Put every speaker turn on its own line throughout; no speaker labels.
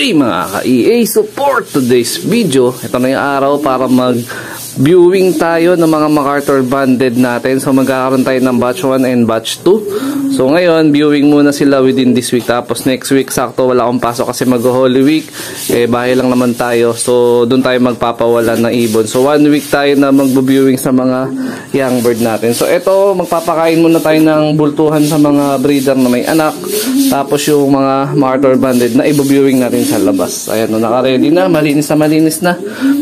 Hey mga ka-EA, support today's video. Ito na yung araw para mag-viewing tayo ng mga MacArthur banded natin. So magkakaroon tayo ng batch 1 and batch 2. So ngayon, viewing muna sila within this week. Tapos next week, sakto wala akong pasok kasi mag-Holy Week. Bahay lang naman tayo. So doon tayo magpapawala ng ibon. So 1 week tayo na mag-viewing sa mga young bird natin. So ito, magpapakain muna tayo ng bultuhan sa mga breeder na may anak. Tapos yung mga MacArthur banded na i-viewing natin sa labas. Ayan, naka-ready na, malinis na.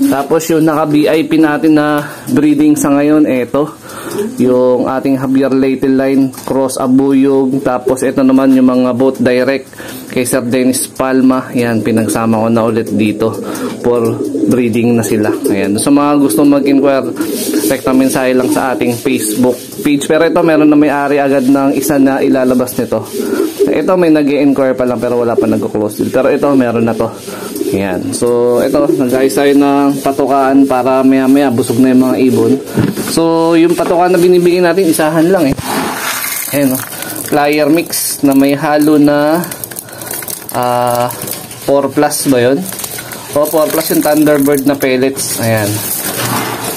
Tapos yung naka-VIP natin na breeding sa ngayon, ito. Yung ating Javier Little Line, Cross Abuyog. Tapos ito naman yung mga boat direct kay Sir Dennis Palma. Yan, pinagsama ko na ulit dito for breeding na sila. Ayan, sa mga gustong mag-inquire, rekta mensahe lang sa ating Facebook page. Pero ito, meron na may-ari agad ng isa na ilalabas nito. Ito may nag-i-inquire pa lang pero wala pa nag-close deal. Pero ito meron na to. Ayan. So ito, nag-ayos tayo ng patukaan para maya-maya busog na yung mga ibon. So yung patukaan na binibigyan natin, isahan lang eh. Ayan o. Flyer mix na may halo na 4 plus ba yun? O 4 plus yung Thunderbird na pellets. Ayan.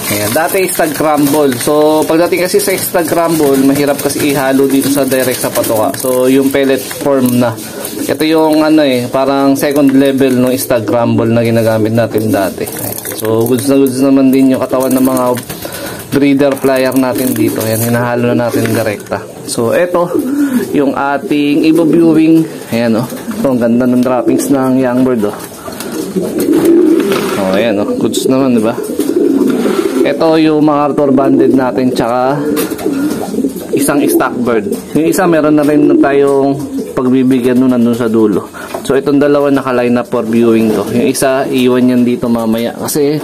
Ayan, dati stag crumble. So, pagdating kasi sa stag crumble, mahirap kasi ihalo dito sa direct sa patuka. So, yung pellet form na. Ito yung ano parang second level ng stag crumble na ginagamit natin dati. Ayan. So, goods na goods naman din yung katawan ng mga breeder flyer natin dito. Ayan, hinahalo na natin direkta. So, ito yung ating i-viewing. Ayan o. Ito, ang ganda ng droppings ng young bird o. Oh, ayan o. Goods naman, diba? Ito yung MacArthur banded natin tsaka isang stock bird. Yung isa meron na rin tayong pagbibigyan nun nandun sa dulo. So itong dalawa naka-line up for viewing to. Yung isa iwan yan dito mamaya kasi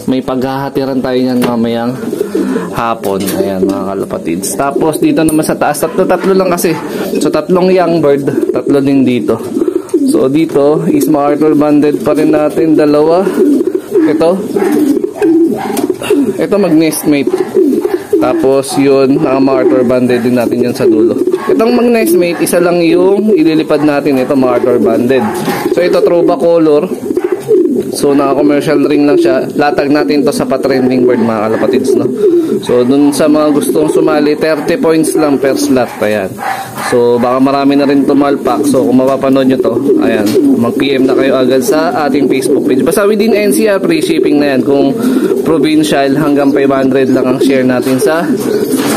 may paghahatiran tayo yan mamayang hapon. Ayan mga kalapatids. Tapos dito naman sa taas, tatlo lang kasi. So tatlong young bird, tatlo din dito. So dito is MacArthur banded pa rin natin, dalawa. Ito mag-nestmate. Tapos yun, naka-MacArthur banded din natin yan sa dulo. Itong mag-nestmate, isa lang yung ililipad natin. Ito MacArthur banded. So ito throwback color. So naka-commercial ring lang siya. Latag natin to sa pa-trending bird mga kalapatids, no? So dun sa mga gustong sumali, 30 points lang per slot. Ayan. So baka marami na rin tumalpak. So kung mapapanood nyo to, ayan, mag-PM na kayo agad sa ating Facebook page. Basta within NCR, free shipping na yan. Kung provincial, hanggang 500 lang ang share natin sa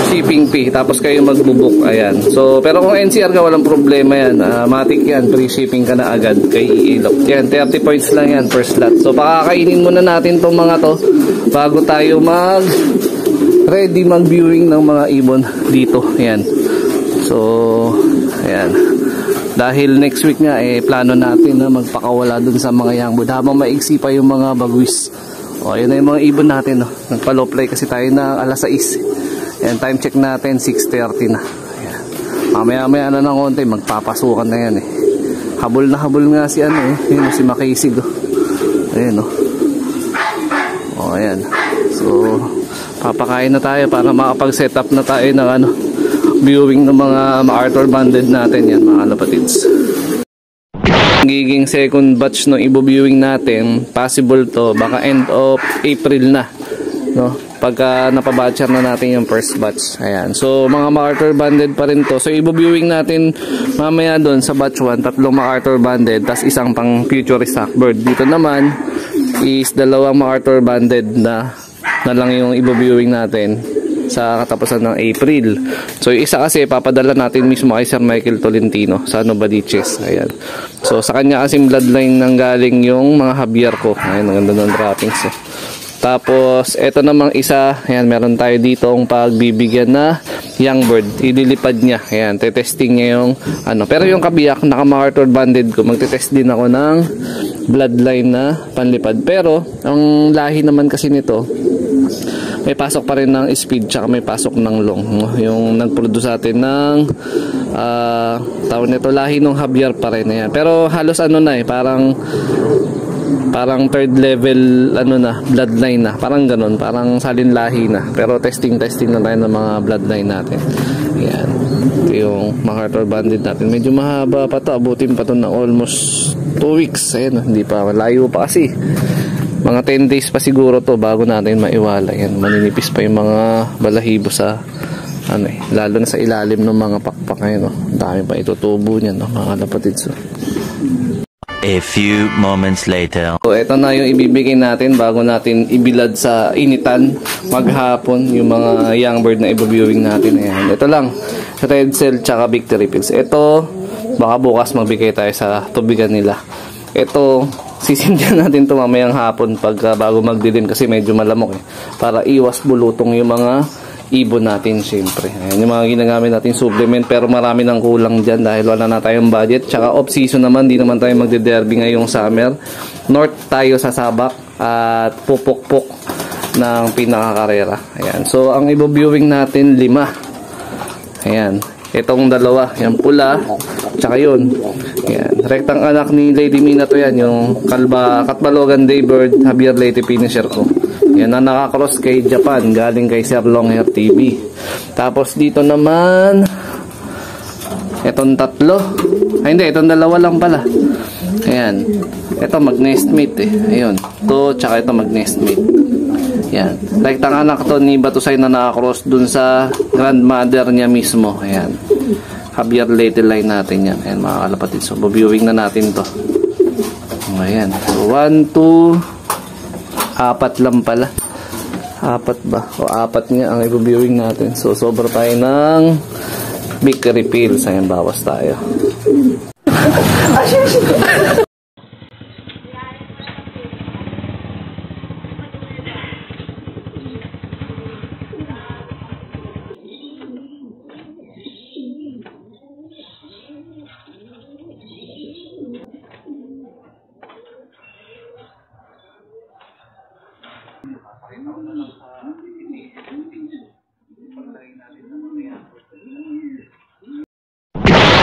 shipping fee. Tapos kayo magbubuk. Ayan. So pero kung NCR ka, walang problema yan. Matik yan, free shipping ka na agad kay EA-Lock. Yan, 30 points lang yan per slot. So pakakainin muna natin tong mga to bago tayo ready mag-viewing ng mga ibon dito. Ayan. So, ayan. Dahil next week nga, plano natin na magpakawala dun sa mga young bird habang maigsi pa yung mga bagwis. O, ayan na yung mga ibon natin. No? Nagpa-low-fly kasi tayo na alas 6. Ayan, time check natin, 6:30 na. Ayan. Mamaya-maya na ng konti, magpapasukan na yan eh. Habol na habol nga si Ayan, si Makisig. Ayan o. O, ayan. So, papakain na tayo para makapag-set up na tayo ng viewing ng mga MacArthur banded natin yan mga kalapatids. Giging second batch no i-viewing natin, possible to baka end of April na, no? Pagka napabatcher na natin yung first batch. Ayan. So mga MacArthur banded pa rin to. So i-viewing natin mamaya doon sa batch 1, tatlong MacArthur banded, tas isang pang future stock bird. Dito naman is dalawang MacArthur banded na lang yung i-viewing natin sa katapusan ng April. So yung isa kasi papadala natin mismo kay Sir Michael Tolentino sa Novaliches. Ayan. So sa kanya kasi bloodline nang galing yung mga Javier ko. Ayan, ang ganda ng droppings. Tapos eto namang isa, ayan, meron tayo dito ang pagbibigyan na young bird. Ililipad niya. Ayan, tetesting niya yung Pero yung kabiyak, naka-MacArthur banded ko. Magtetest din ako ng bloodline na panlipad. Pero ang lahi naman kasi nito, may pasok pa rin ng speed tsaka may pasok ng long. Yung nag-produce natin ng tawag nito, lahi ng Javier pa rin. Ayan. Pero halos parang parang third level ano na, bloodline na. Parang ganun, parang salinlahi na. Pero testing na tayo ng mga bloodline natin. Ayan. Ito yung MacArthur Banded natin. Medyo mahaba pa to. Abutin pa to na almost 2 weeks. Ayan, hindi pa. Malayo pa kasi. Mga 10 days pa siguro to bago natin maiwala. Ayan, maninipis pa yung mga balahibo sa ano lalo na sa ilalim ng mga pakpak ngayon. Dami pa itutubo niyan, mga kapatid. So,
a few moments later.
So, ito na yung ibibigay natin bago natin ibilad sa initan maghapon yung mga young bird na i-viewing natin. Ayan. Ito lang, red cell tsaka victory pills. Ito, baka bukas magbigay tayo sa tubigan nila. Ito, sisindihan natin ito mamayang hapon pag bago magdilim kasi medyo malamok para iwas bulutong yung mga ibon natin syempre. Ayan yung mga ginagamit natin supplement pero marami nang kulang dyan dahil wala na tayong budget. Tsaka off season naman, di naman tayo magde-derby ngayong summer. North tayo sa Sabak at pupukpok ng pinakakarera. Ayan. So ang i-viewing natin 5. Ayan. Itong dalawa, yung pula, tsaka yun. Ayan. Rektang anak ni Lady Mina to yan, yung Katbalogan Daybird, Javier Leyte finisher ko. Yan na nakakross kay Japan, galing kay Sir Longhair TV. Tapos dito naman, itong 3. Ay hindi, itong 2 lang pala. Ayan. Ito mag-nestmate Ayun. Ito, tsaka ito mag-nestmate. Yan. Rektang anak to ni Batusay na nakakross dun sa grandmother niya mismo. Ayan. Javier Leyte line natin yan. Ayan mga kalapatid. So, viewing na natin to. Ayan. So, 1, 2, 4 lang pala. 4 ba? O 4 nga ang i-viewing natin. So, sobra tayo ng victory pills. Ayan, bawas tayo.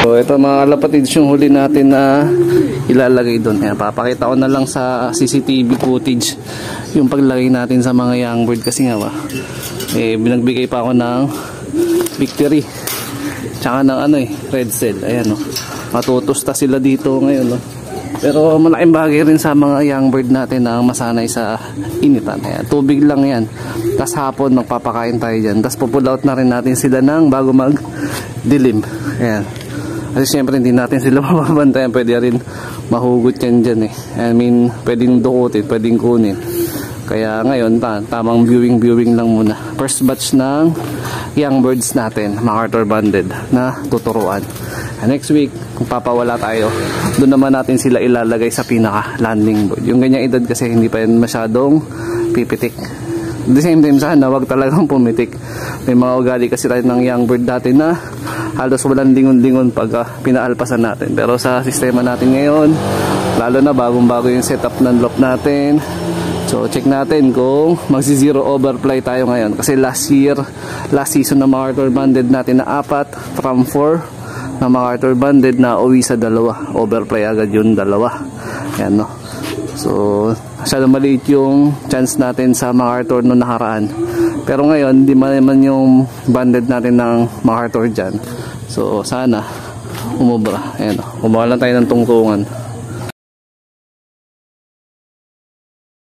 So ito mga kalapatid yung huli natin na ilalagay doon. Kaya papakita ko na lang sa CCTV footage yung paglagay natin sa mga young bird kasi nga ba binagbigay pa ako ng victory tsaka ng red cell. Ayan matutusta sila dito ngayon pero malaking bagay rin sa mga young bird natin na masanay sa initan. Ayan, tubig lang yan, tas hapon magpapakain tayo dyan, tas pupull out na rin natin sila ng bago mag dilim. Ayan. Kasi siyempre hindi natin sila mababantayan, pwede rin mahugot yan dyan I mean, pwedeng dukutin, pwedeng kunin. Kaya ngayon, tamang viewing lang muna. First batch ng young birds natin, MacArthur Banded, na tuturuan. Next week, kung papawala tayo, doon naman natin sila ilalagay sa pinaka landing board. Yung ganyang edad kasi hindi pa yun masyadong pipitik. At the same time, sana wag talagang pumitik. May mga ugali kasi tayo ng young bird dati na halos walang lingon-lingon pag pinaalpasan natin. Pero sa sistema natin ngayon, lalo na bagong-bago yung setup ng loft natin. So check natin kung magsi-zero overfly tayo ngayon. Kasi last season na MacArthur Banded natin na 4 from 4 na MacArthur Banded na uwi sa 2. Overfly agad yung 2. Yan So masyadong maliit yung chance natin sa MacArthur noong nakaraan. Pero ngayon, hindi naman yung banded natin ng MacArthur dyan. So sana umubra. Ayan kumuha lang tayo ng tungtungan.